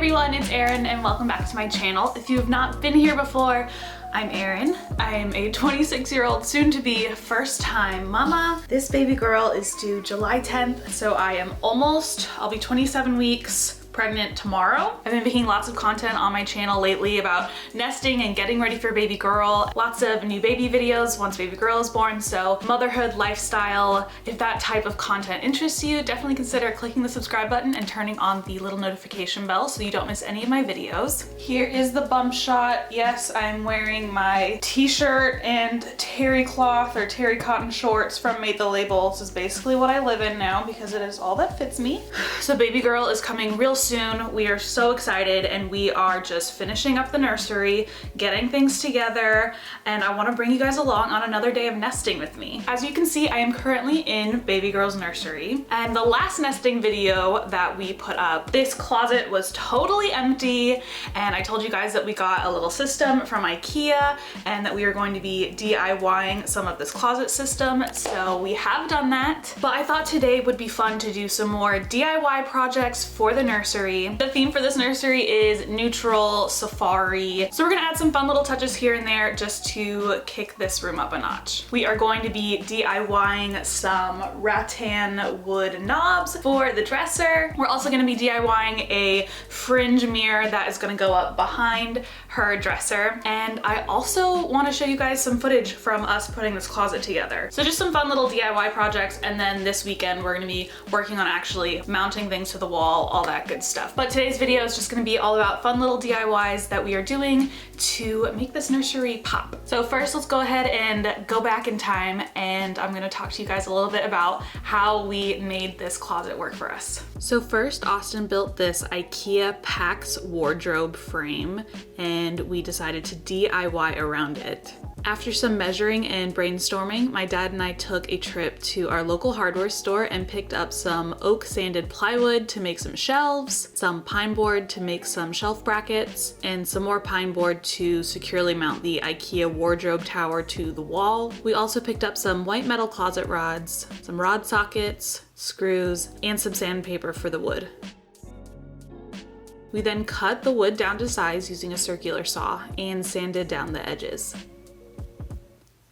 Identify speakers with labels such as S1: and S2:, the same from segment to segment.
S1: everyone, it's Erin and welcome back to my channel. If you have not been here before, I'm Erin. I am a 26-year-old soon-to-be first-time mama. This baby girl is due July 10th, so I'll be 27 weeks pregnant tomorrow. I've been making lots of content on my channel lately about nesting and getting ready for baby girl. Lots of new baby videos once baby girl is born, so motherhood, lifestyle. If that type of content interests you, definitely consider clicking the subscribe button and turning on the little notification bell so you don't miss any of my videos. Here is the bump shot. Yes, I'm wearing my t-shirt and terry cloth or terry cotton shorts from Made the Label. This is basically what I live in now because it is all that fits me. So baby girl is coming real soon. We are so excited and we are just finishing up the nursery, getting things together, and I want to bring you guys along on another day of nesting with me. As you can see, I am currently in baby girl's nursery, and the last nesting video that we put up, this closet was totally empty, and I told you guys that we got a little system from IKEA and that we are going to be DIYing some of this closet system, so we have done that. But I thought today would be fun to do some more DIY projects for the nursery. The theme for this nursery is neutral safari. So we're gonna add some fun little touches here and there just to kick this room up a notch. We are going to be DIYing some rattan wood knobs for the dresser. We're also gonna be DIYing a fringe mirror that is gonna go up behind her dresser. And I also wanna show you guys some footage from us putting this closet together. So just some fun little DIY projects, and then this weekend we're gonna be working on actually mounting things to the wall, all that good stuff. But today's video is just gonna be all about fun little DIYs that we are doing to make this nursery pop. So first, let's go ahead and go back in time, and I'm gonna talk to you guys a little bit about how we made this closet work for us. So first, Austin built this IKEA PAX wardrobe frame, and we decided to DIY around it. After some measuring and brainstorming, my dad and I took a trip to our local hardware store and picked up some oak sanded plywood to make some shelves, some pine board to make some shelf brackets, and some more pine board to securely mount the IKEA wardrobe tower to the wall. We also picked up some white metal closet rods, some rod sockets, screws, and some sandpaper for the wood. We then cut the wood down to size using a circular saw and sanded down the edges.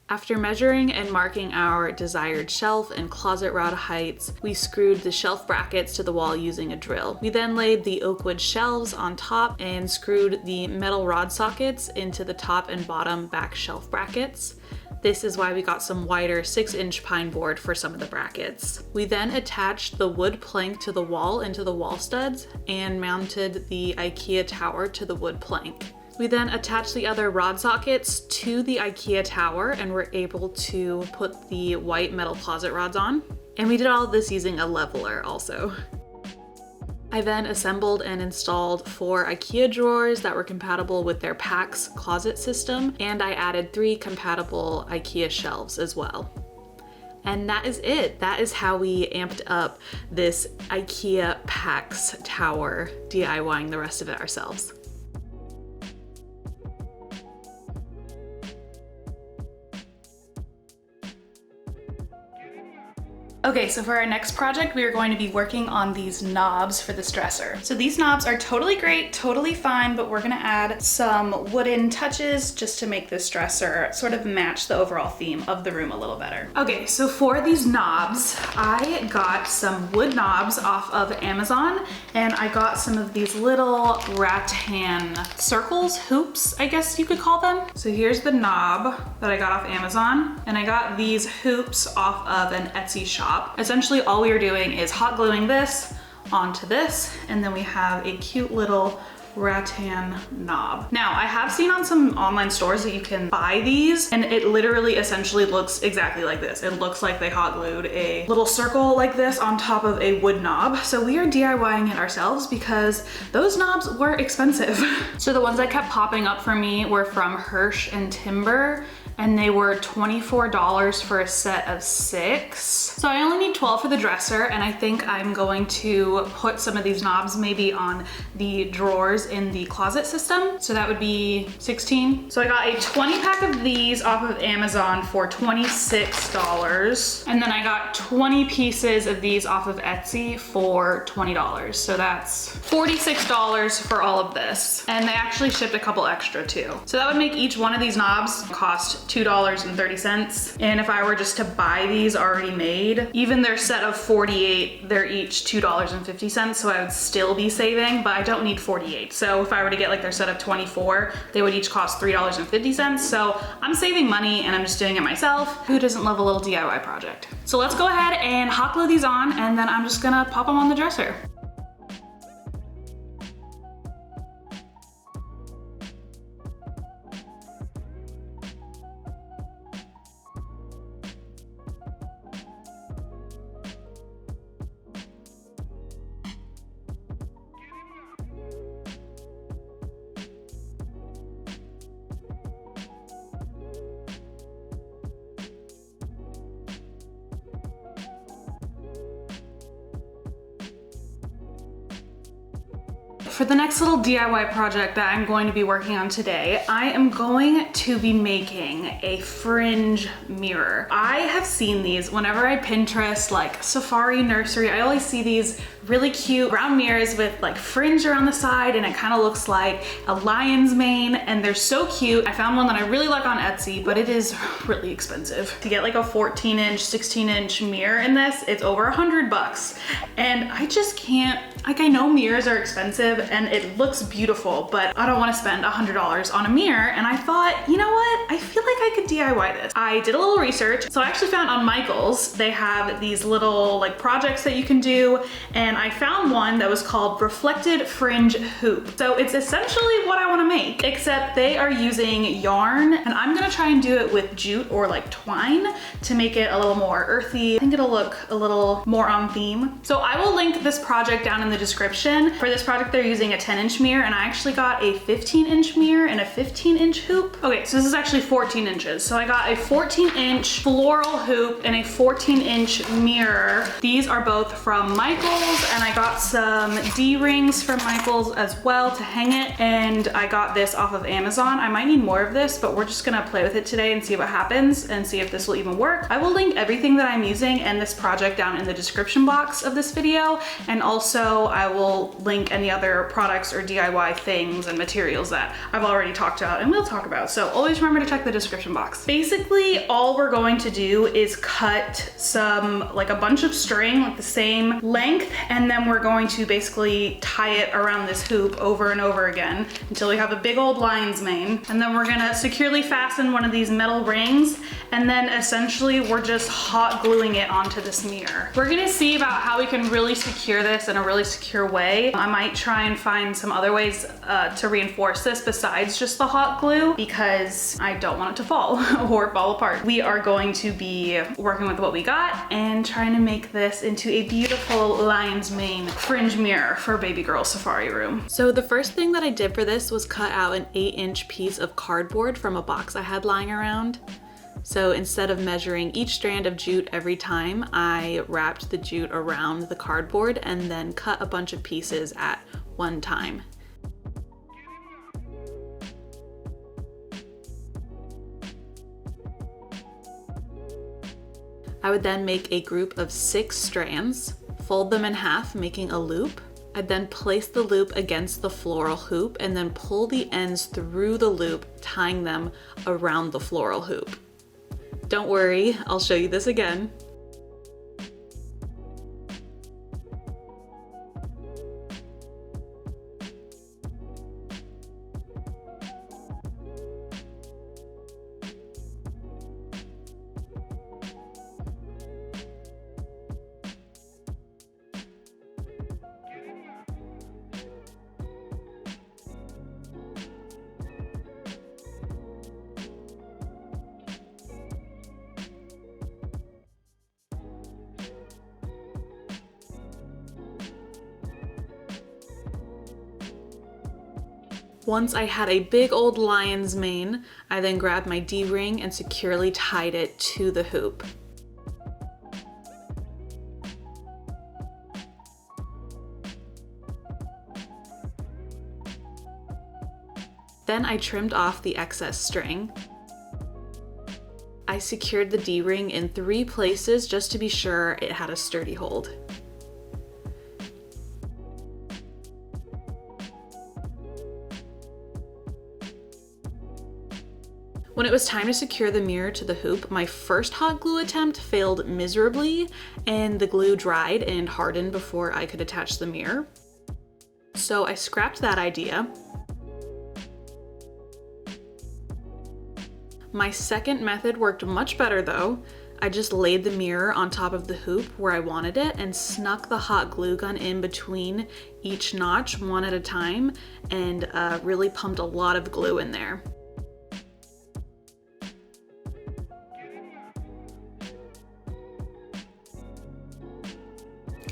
S1: After measuring and marking our desired shelf and closet rod heights, we screwed the shelf brackets to the wall using a drill. We then laid the oak wood shelves on top and screwed the metal rod sockets into the top and bottom back shelf brackets. This is why we got some wider 6-inch pine board for some of the brackets. We then attached the wood plank to the wall into the wall studs and mounted the IKEA tower to the wood plank. We then attached the other rod sockets to the IKEA tower and were able to put the white metal closet rods on. And we did all of this using a leveler also. I then assembled and installed 4 IKEA drawers that were compatible with their PAX closet system, and I added 3 compatible IKEA shelves as well. And that is it. That is how we amped up this IKEA PAX tower, DIYing the rest of it ourselves. Okay, so for our next project, we are going to be working on these knobs for this dresser. So these knobs are totally great, totally fine, but we're gonna add some wooden touches just to make this dresser sort of match the overall theme of the room a little better. Okay, so for these knobs, I got some wood knobs off of Amazon, and I got some of these little rattan circles, hoops, I guess you could call them. So here's the knob that I got off Amazon, and I got these hoops off of an Etsy shop. Essentially all we are doing is hot gluing this onto this, and then we have a cute little rattan knob. Now, I have seen on some online stores that you can buy these, and it literally essentially looks exactly like this. It looks like they hot glued a little circle like this on top of a wood knob. So we are DIYing it ourselves because those knobs were expensive. So the ones that kept popping up for me were from Hirsch and Timber, and they were $24 for a set of 6. So I only need 12 for the dresser, and I think I'm going to put some of these knobs maybe on the drawers in the closet system. So that would be 16. So I got a 20 pack of these off of Amazon for $26. And then I got 20 pieces of these off of Etsy for $20. So that's $46 for all of this. And they actually shipped a couple extra too. So that would make each one of these knobs cost $2.30. And if I were just to buy these already made, even their set of 48, they're each $2.50. So I would still be saving, but I don't need 48. So if I were to get like their set of 24, they would each cost $3.50. So I'm saving money and I'm just doing it myself. Who doesn't love a little DIY project? So let's go ahead and hot glue these on, and then I'm just gonna pop them on the dresser. For the next little DIY project that I'm going to be working on today, I am going to be making a fringe mirror. I have seen these whenever I Pinterest like Safari Nursery. I always see these really cute round mirrors with like fringe around the side, and it kind of looks like a lion's mane, and they're so cute. I found one that I really like on Etsy, but it is really expensive. To get like a 14-inch, 16-inch mirror in this, it's over $100. And I just can't, like, I know mirrors are expensive and it looks beautiful, but I don't want to spend $100 on a mirror. And I thought, you know what? I feel like I could DIY this. I did a little research. So I actually found on Michael's, they have these little like projects that you can do. And I found one that was called Reflected Fringe Hoop. So it's essentially what I want to make, except they are using yarn, and I'm gonna try and do it with jute or like twine to make it a little more earthy. I think it'll look a little more on theme. So I will link this project down in the description. For this project, they're using a 10-inch mirror, and I actually got a 15-inch mirror and a 15-inch hoop. Okay, so this is actually 14 inches. So I got a 14-inch floral hoop and a 14-inch mirror. These are both from Michael's, and I got some D-rings from Michael's as well to hang it, and I got this off of Amazon. I might need more of this, but we're just gonna play with it today and see what happens and see if this will even work. I will link everything that I'm using and this project down in the description box of this video, and also I will link any other products or DIY things and materials that I've already talked about and will talk about. So always remember to check the description box. Basically, all we're going to do is cut some, like a bunch of string, like the same length, and then we're going to basically tie it around this hoop over and over again until we have a big old lion's mane. And then we're gonna securely fasten one of these metal rings, and then essentially we're just hot gluing it onto this mirror. We're gonna see about how we can really secure this in a really secure way. I might try and find some other ways to reinforce this besides just the hot glue, because I don't want it to fall or fall apart. We are going to be working with what we got and trying to make this into a beautiful lion's mane fringe mirror for baby girl safari room. So the first thing that I did for this was cut out an 8-inch piece of cardboard from a box I had lying around. So instead of measuring each strand of jute every time, I wrapped the jute around the cardboard and then cut a bunch of pieces at one time. I would then make a group of 6 strands, fold them in half, making a loop. I'd then place the loop against the floral hoop and then pull the ends through the loop, tying them around the floral hoop. Don't worry, I'll show you this again. Once I had a big old lion's mane, I then grabbed my D-ring and securely tied it to the hoop. Then I trimmed off the excess string. I secured the D-ring in 3 places just to be sure it had a sturdy hold. When it was time to secure the mirror to the hoop, my first hot glue attempt failed miserably and the glue dried and hardened before I could attach the mirror. So I scrapped that idea. My second method worked much better though. I just laid the mirror on top of the hoop where I wanted it and snuck the hot glue gun in between each notch one at a time and really pumped a lot of glue in there.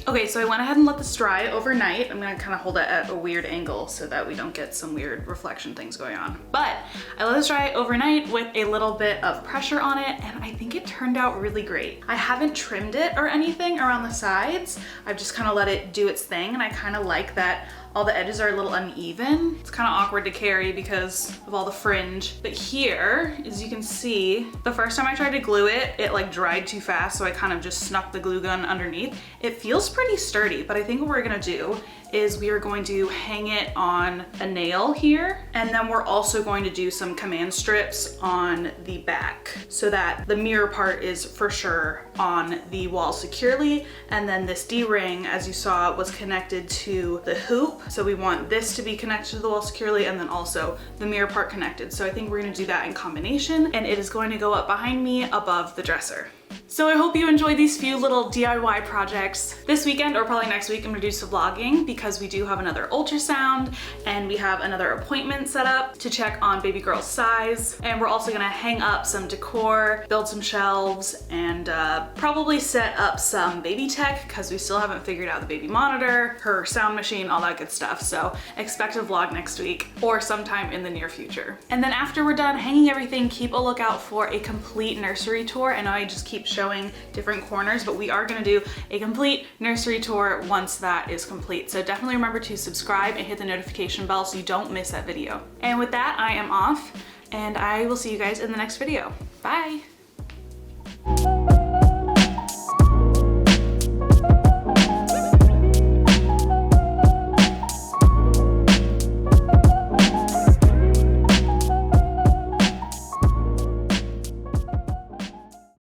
S1: Okay, so I went ahead and let this dry overnight. I'm gonna kind of hold it at a weird angle so that we don't get some weird reflection things going on. But I let this dry overnight with a little bit of pressure on it, and I think it turned out really great. I haven't trimmed it or anything around the sides. I've just kind of let it do its thing, and I kind of like that all the edges are a little uneven. It's kind of awkward to carry because of all the fringe. But here, as you can see, the first time I tried to glue it, it like dried too fast, so I kind of just snuck the glue gun underneath. It feels pretty sturdy, but I think what we're gonna do is we are going to hang it on a nail here, and then we're also going to do some command strips on the back so that the mirror part is for sure on the wall securely, and then this D-ring, as you saw, was connected to the hoop. So we want this to be connected to the wall securely and then also the mirror part connected. So I think we're gonna do that in combination, and it is going to go up behind me above the dresser. So I hope you enjoyed these few little DIY projects. This weekend, or probably next week, I'm gonna do some vlogging because we do have another ultrasound and we have another appointment set up to check on baby girl's size. And we're also gonna hang up some decor, build some shelves, and probably set up some baby tech because we still haven't figured out the baby monitor, her sound machine, all that good stuff. So expect a vlog next week or sometime in the near future. And then after we're done hanging everything, keep a lookout for a complete nursery tour. I know I just keep showing different corners, but we are gonna do a complete nursery tour once that is complete. So definitely remember to subscribe and hit the notification bell so you don't miss that video. And with that, I am off, and I will see you guys in the next video. Bye.